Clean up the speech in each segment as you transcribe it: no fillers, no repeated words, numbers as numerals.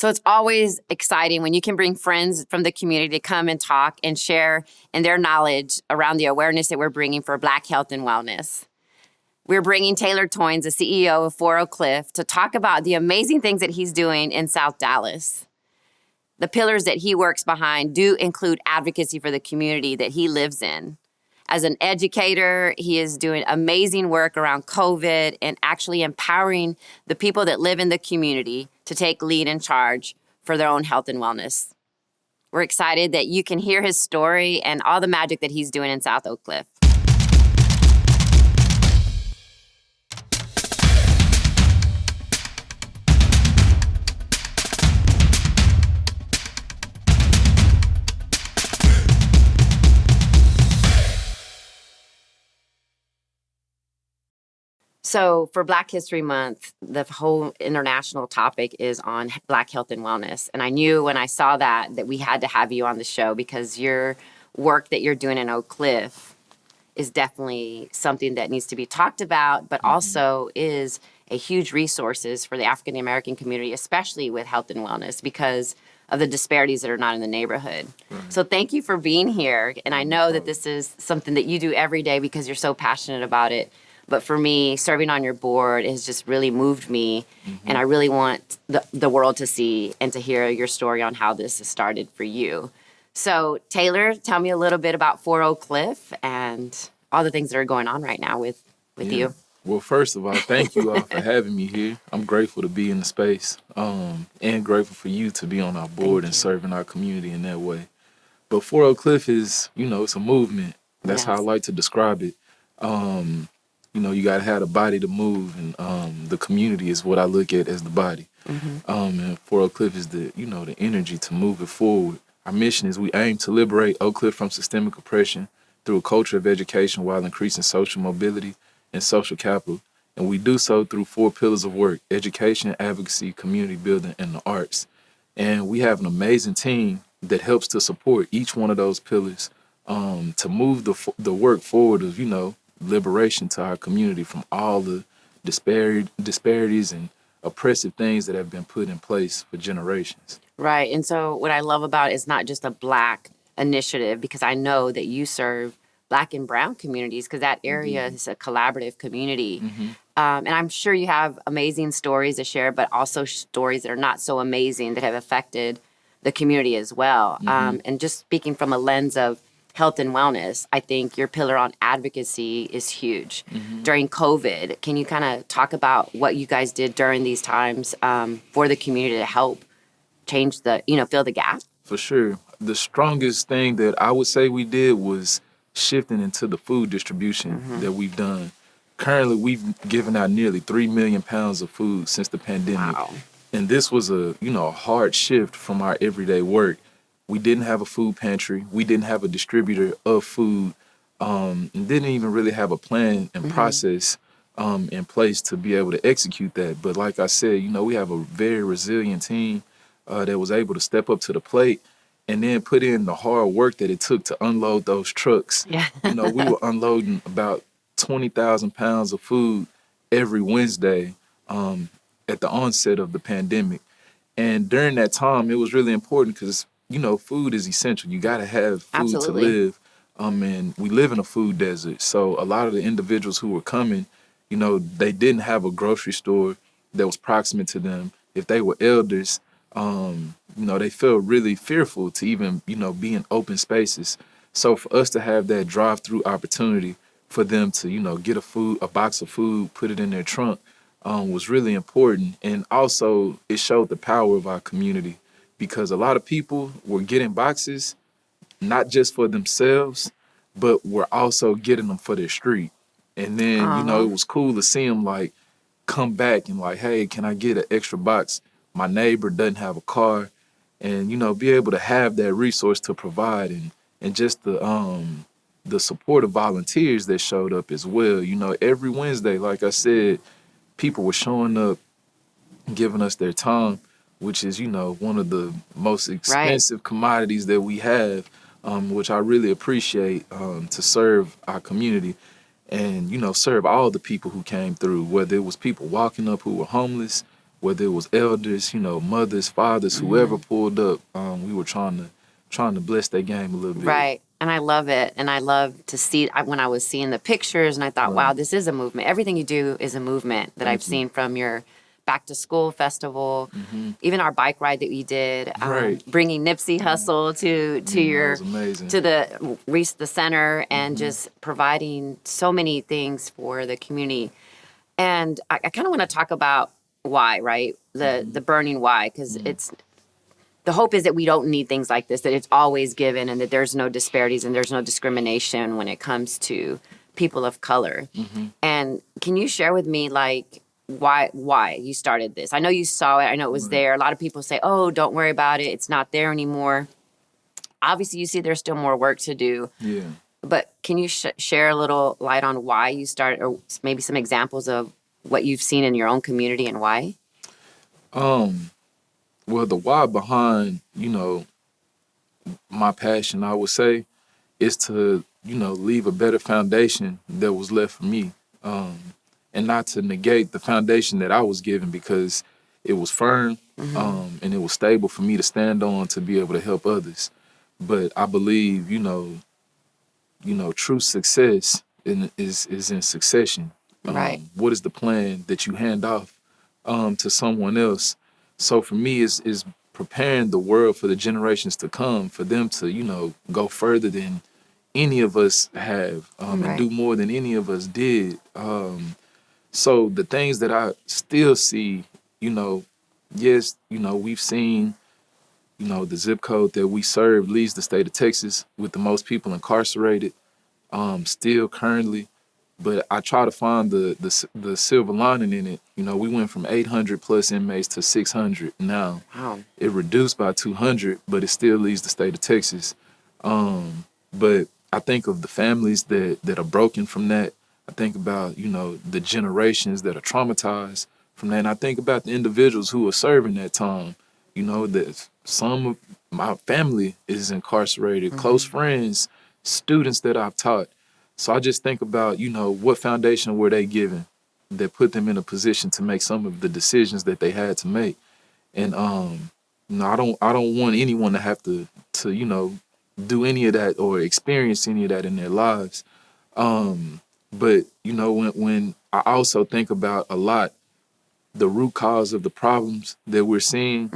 So it's always exciting when you can bring friends from the community to come and talk and share in their knowledge around the awareness that we're bringing for Black health and wellness. We're bringing Taylor Toynes, the CEO of 4 Oak Cliff, to talk about the amazing things that he's doing in South Dallas. The pillars that he works behind do include advocacy for the community that he lives in. As an educator, he is doing amazing work around COVID and actually empowering the people that live in the community to take lead and charge for their own health and wellness. We're excited that you can hear his story and all the magic that he's doing in South Oak Cliff. So for Black History Month, the whole international topic is on Black health and wellness. And I knew when I saw that we had to have you on the show because your work that you're doing in Oak Cliff is definitely something that needs to be talked about, but also is a huge resources for the African American community, especially with health and wellness, because of the disparities that are not in the neighborhood. Right. So thank you for being here. And I know that this is something that you do every day because you're so passionate about it. But for me, serving on your board has just really moved me. And I really want the world to see and to hear your story on how this has started for you. So Taylor, tell me a little bit about 4 Oak Cliff and all the things that are going on right now with you. Well, first of all, thank you all for having me here. I'm grateful to be in the space and grateful for you to be on our board and serving our community in that way. But 4 Oak Cliff is, it's a movement. That's how I like to describe it. You got to have the body to move, and the community is what I look at as the body. And 4 Oak Cliff is the energy to move it forward. Our mission is we aim to liberate Oak Cliff from systemic oppression through a culture of education while increasing social mobility and social capital. And we do so through 4 pillars of work: education, advocacy, community building, and the arts. And we have an amazing team that helps to support each one of those pillars to move the work forward of, liberation to our community from all the disparities and oppressive things that have been put in place for generations. Right. And so what I love about it is not just a Black initiative, because I know that you serve Black and Brown communities, because that area is a collaborative community. And I'm sure you have amazing stories to share, but also stories that are not so amazing that have affected the community as well. And just speaking from a lens of health and wellness, I think your pillar on advocacy is huge. During COVID, can you kind of talk about what you guys did during these times for the community to help change fill the gap? For sure. The strongest thing that I would say we did was shifting into the food distribution that we've done. Currently, we've given out nearly 3 million pounds of food since the pandemic. Wow. And this was a hard shift from our everyday work. We didn't have a food pantry. We didn't have a distributor of food, and didn't even really have a plan and process in place to be able to execute that. But like I said, we have a very resilient team that was able to step up to the plate and then put in the hard work that it took to unload those trucks. Yeah. We were unloading about 20,000 pounds of food every Wednesday at the onset of the pandemic. And during that time, it was really important because food is essential. You got to have food to live. And we live in a food desert. So a lot of the individuals who were coming, they didn't have a grocery store that was proximate to them. If they were elders, they felt really fearful to even, be in open spaces. So for us to have that drive-through opportunity for them to, get a box of food, put it in their trunk, was really important. And also it showed the power of our community, because a lot of people were getting boxes, not just for themselves, but were also getting them for their street. And then, it was cool to see them come back and hey, can I get an extra box? My neighbor doesn't have a car, and, be able to have that resource to provide, and just the support of volunteers that showed up as well. Every Wednesday, like I said, people were showing up, giving us their time, which is, one of the most expensive commodities that we have, which I really appreciate, to serve our community and, serve all the people who came through, whether it was people walking up who were homeless, whether it was elders, mothers, fathers, whoever pulled up, we were trying to bless that game a little bit. Right. And I love it. And I love to see when I was seeing the pictures and I thought, wow, this is a movement. Everything you do is a movement that I've seen from your back to school festival, even our bike ride that we did, Right. bringing Nipsey Hussle to your, that was amazing. to the center and just providing so many things for the community. And I kind of want to talk about why, right? The burning why, because it's, the hope is that we don't need things like this, that it's always given and that there's no disparities and there's no discrimination when it comes to people of color. And can you share with me, like, why you started this? I know you saw it. I know it was there. A lot of people say, oh, don't worry about it. It's not there anymore. Obviously, you see there's still more work to do. Yeah. But can you share a little light on why you started, or maybe some examples of what you've seen in your own community and why? Well, the why behind, my passion, I would say, is to, leave a better foundation that was left for me. And not to negate the foundation that I was given, because it was firm, and it was stable for me to stand on to be able to help others. But I believe, true success is in succession. Right. What is the plan that you hand off to someone else? So for me, is preparing the world for the generations to come, for them to, go further than any of us have, and do more than any of us did. So the things that I still see, yes, we've seen, the zip code that we serve leads the state of Texas with the most people incarcerated, still currently. But I try to find the silver lining in it. We went from 800 plus inmates to 600 now. Wow. It reduced by 200, but it still leaves the state of Texas. But I think of the families that are broken from that. I think about, the generations that are traumatized from that. And I think about the individuals who are serving that time. That some of my family is incarcerated, close friends, students that I've taught. So I just think about, what foundation were they given that put them in a position to make some of the decisions that they had to make. And I don't want anyone to have to do any of that or experience any of that in their lives. But when I also think about a lot the root cause of the problems that we're seeing,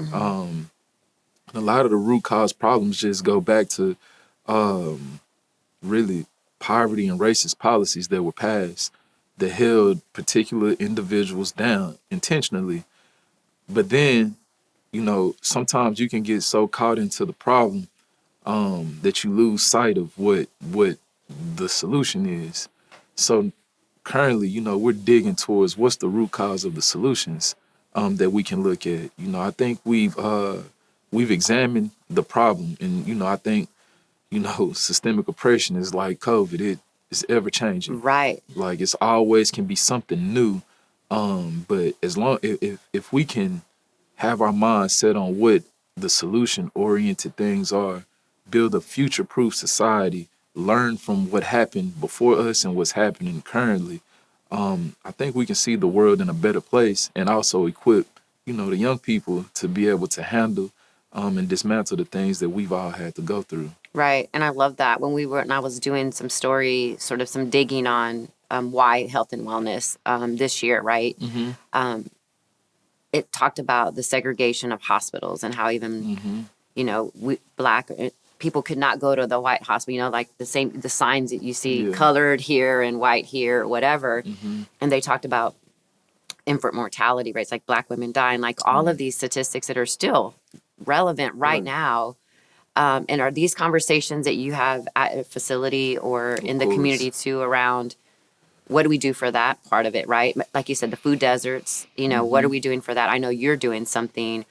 a lot of the root cause problems just go back to really poverty and racist policies that were passed that held particular individuals down intentionally. But then, sometimes you can get so caught into the problem that you lose sight of what the solution is. So currently, we're digging towards what's the root cause of the solutions that we can look at. I think we've examined the problem, and I think systemic oppression is like COVID. It is ever changing. Right. Like it's always can be something new. But as long if we can have our minds set on what the solution oriented things are, build a future proof society, learn from what happened before us and what's happening currently, I think we can see the world in a better place and also equip, the young people to be able to handle and dismantle the things that we've all had to go through. Right. And I love that. And I was doing some some digging on why health and wellness this year, right? It talked about the segregation of hospitals and how even, Black people could not go to the white hospital, like the signs that you see colored here and white here, or whatever. And they talked about infant mortality rates, like Black women dying, like all of these statistics that are still relevant right now. And are these conversations that you have at a facility or in the community too around what do we do for that part of it, right? Like you said, the food deserts, what are we doing for that? I know you're doing something.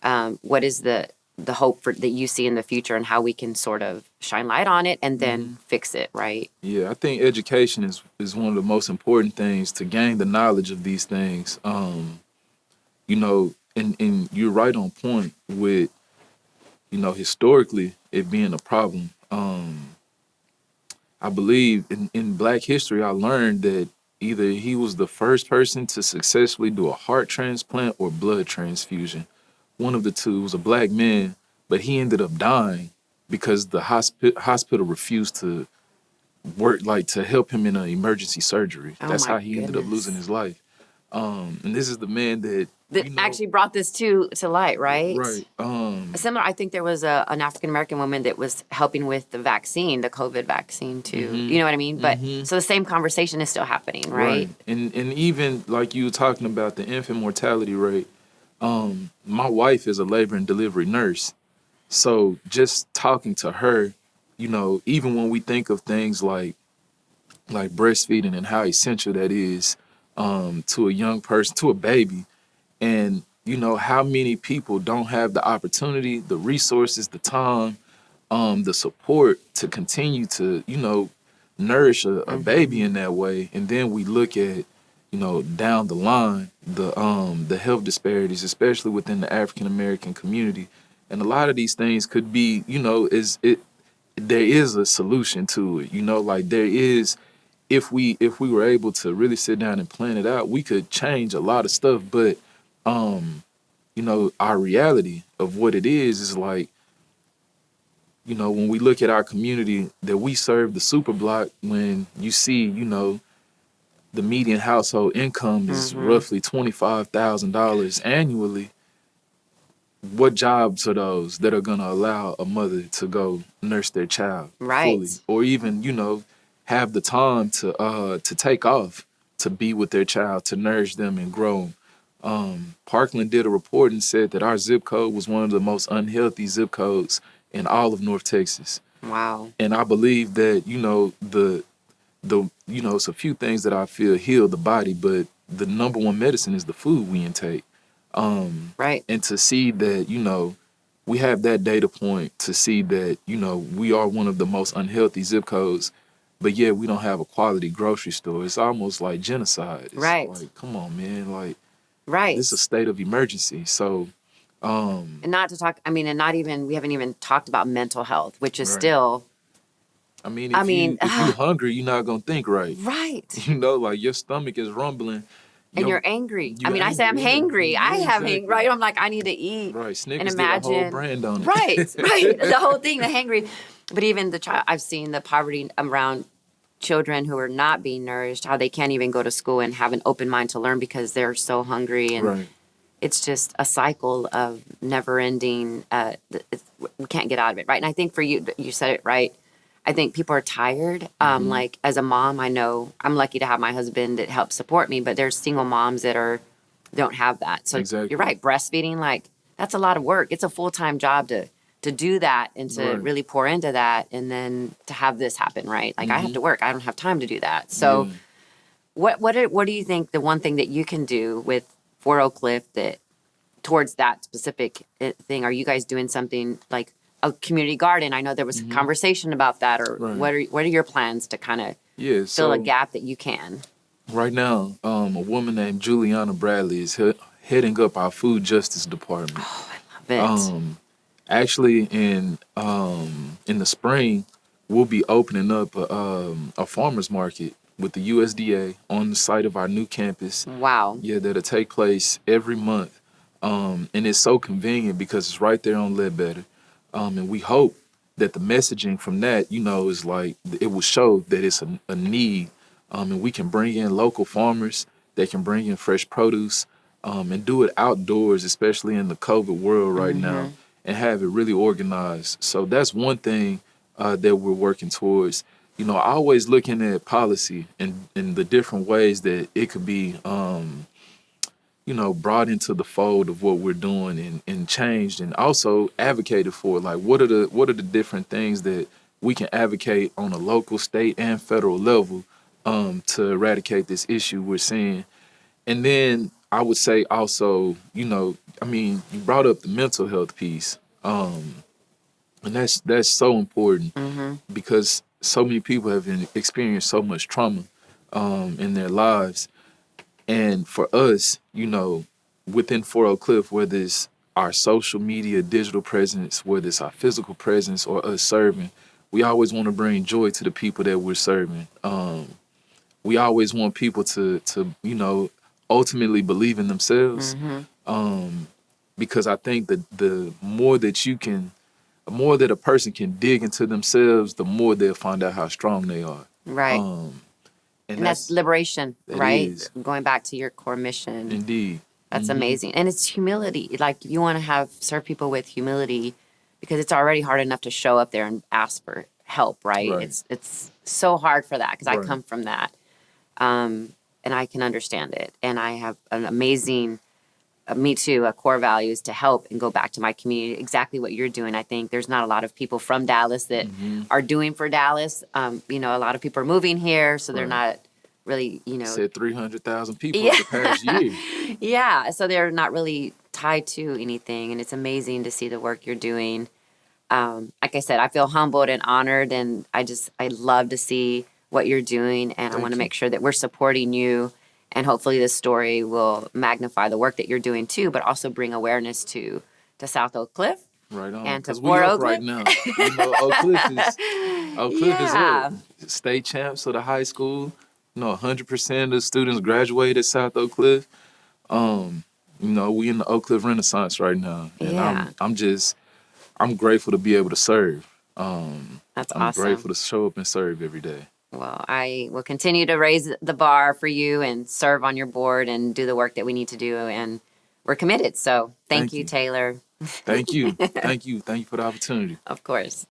What is the hope that you see in the future and how we can sort of shine light on it and then fix it, right? Yeah, I think education is one of the most important things to gain the knowledge of these things. And you're right on point with, historically it being a problem. I believe in Black history, I learned that either he was the first person to successfully do a heart transplant or blood transfusion. One of the two. Was a black man, but he ended up dying because the hospital refused to work, like, to help him in an emergency surgery. Oh That's my how he ended up losing goodness. his life. And this is the man that, That actually brought this to light, right? right. Similar, I think there was an African American woman that was helping with the vaccine, the COVID vaccine too. You know what I mean? But so the same conversation is still happening, right? And even like you were talking about the infant mortality rate, my wife is a labor and delivery nurse. So just talking to her, even when we think of things like breastfeeding and how essential that is to a young person, to a baby, and how many people don't have the opportunity, the resources, the time, the support to continue to nourish a baby in that way. And then we look at down the line the health disparities, especially within the African American community. And a lot of these things could be, there is a solution to it. Like there is, if we were able to really sit down and plan it out, we could change a lot of stuff. But our reality of what it is like, when we look at our community that we serve, the super block, when you see, the median household income is roughly $25,000 annually. What jobs are those that are going to allow a mother to go nurse their child fully, or even have the time to take off to be with their child, to nourish them and grow them? Parkland did a report and said that our zip code was one of the most unhealthy zip codes in all of North Texas. Wow. And I believe that it's a few things that I feel heal the body, but the number one medicine is the food we intake. And to see that, we have that data point to see that, we are one of the most unhealthy zip codes, but yet we don't have a quality grocery store. It's almost like genocide. It's like, come on, man. Like, this is a state of emergency. So, and not to talk, and not even, we haven't even talked about mental health, which is still, if you're hungry, you're not going to think right. Right. Like your stomach is rumbling. And you're angry. I say I'm hangry. I have hangry, right? I'm like, I need to eat. Right, Snickers did a whole brand on it. Right. The whole thing, the hangry. But even the child, I've seen the poverty around children who are not being nourished, how they can't even go to school and have an open mind to learn because they're so hungry. And it's just a cycle of never ending. We can't get out of it, right? And I think for you, you said it right. I think people are tired. Like as a mom, I know I'm lucky to have my husband that helps support me, but there's single moms that don't have that. So you're right. Breastfeeding, like that's a lot of work. It's a full-time job to do that and to really pour into that. And then to have this happen, right? Like I have to work. I don't have time to do that. So what do you think the one thing that you can do with Fort Oak Cliff that towards that specific thing? Are you guys doing something like a community garden? I know there was a conversation about that, or what are your plans to kind of fill a gap that you can? Right now, a woman named Juliana Bradley is heading up our food justice department. Oh, I love it. Actually, in the spring, we'll be opening up a farmers market with the USDA on the site of our new campus. Wow. Yeah, that'll take place every month. And it's so convenient because it's right there on Ledbetter. And we hope that the messaging from that, is like, it will show that it's a need. And we can bring in local farmers that can bring in fresh produce and do it outdoors, especially in the COVID world right now, and have it really organized. So that's one thing that we're working towards. Always looking at policy and the different ways that it could be brought into the fold of what we're doing and changed, and also advocated for. Like, what are the different things that we can advocate on a local, state, and federal level to eradicate this issue we're seeing? And then I would say also, you brought up the mental health piece, and that's so important because so many people have experienced so much trauma in their lives. And for us, within Fort Oak Cliff, whether it's our social media, digital presence, whether it's our physical presence or us serving, we always want to bring joy to the people that we're serving. we always want people to ultimately believe in themselves. Because I think that the more that a person can dig into themselves, the more they'll find out how strong they are. Right. And And that's liberation, that right? is Going back to your core mission. indeed. That's amazing. And it's humility. Like you want to serve people with humility because it's already hard enough to show up there and ask for help, right? Right. It's so hard for that because I Right. come from that. And I can understand it. And I have an amazing, me too, a core value is to help and go back to my community. Exactly what you're doing. I think there's not a lot of people from Dallas that are doing for Dallas. A lot of people are moving here, so they're Right. not really, Said 300,000 people Yeah. the past year. Yeah, so they're not really tied to anything, and it's amazing to see the work you're doing. Like I said, I feel humbled and honored, and I love to see what you're doing, and I want to make sure that we're supporting you, and hopefully this story will magnify the work that you're doing too, but also bring awareness to South Oak Cliff Right on. and to Because we Fort up Oakland. right now. Oak Cliff is Yeah. up. State champs of the high school. 100% of the students graduate at South Oak Cliff. We in the Oak Cliff Renaissance right now. And Yeah. I'm grateful to be able to serve. That's I'm awesome. grateful to show up and serve every day. Well, I will continue to raise the bar for you and serve on your board and do the work that we need to do. And we're committed. So thank you, Taylor. Thank you. Thank you. Thank you for the opportunity. Of course.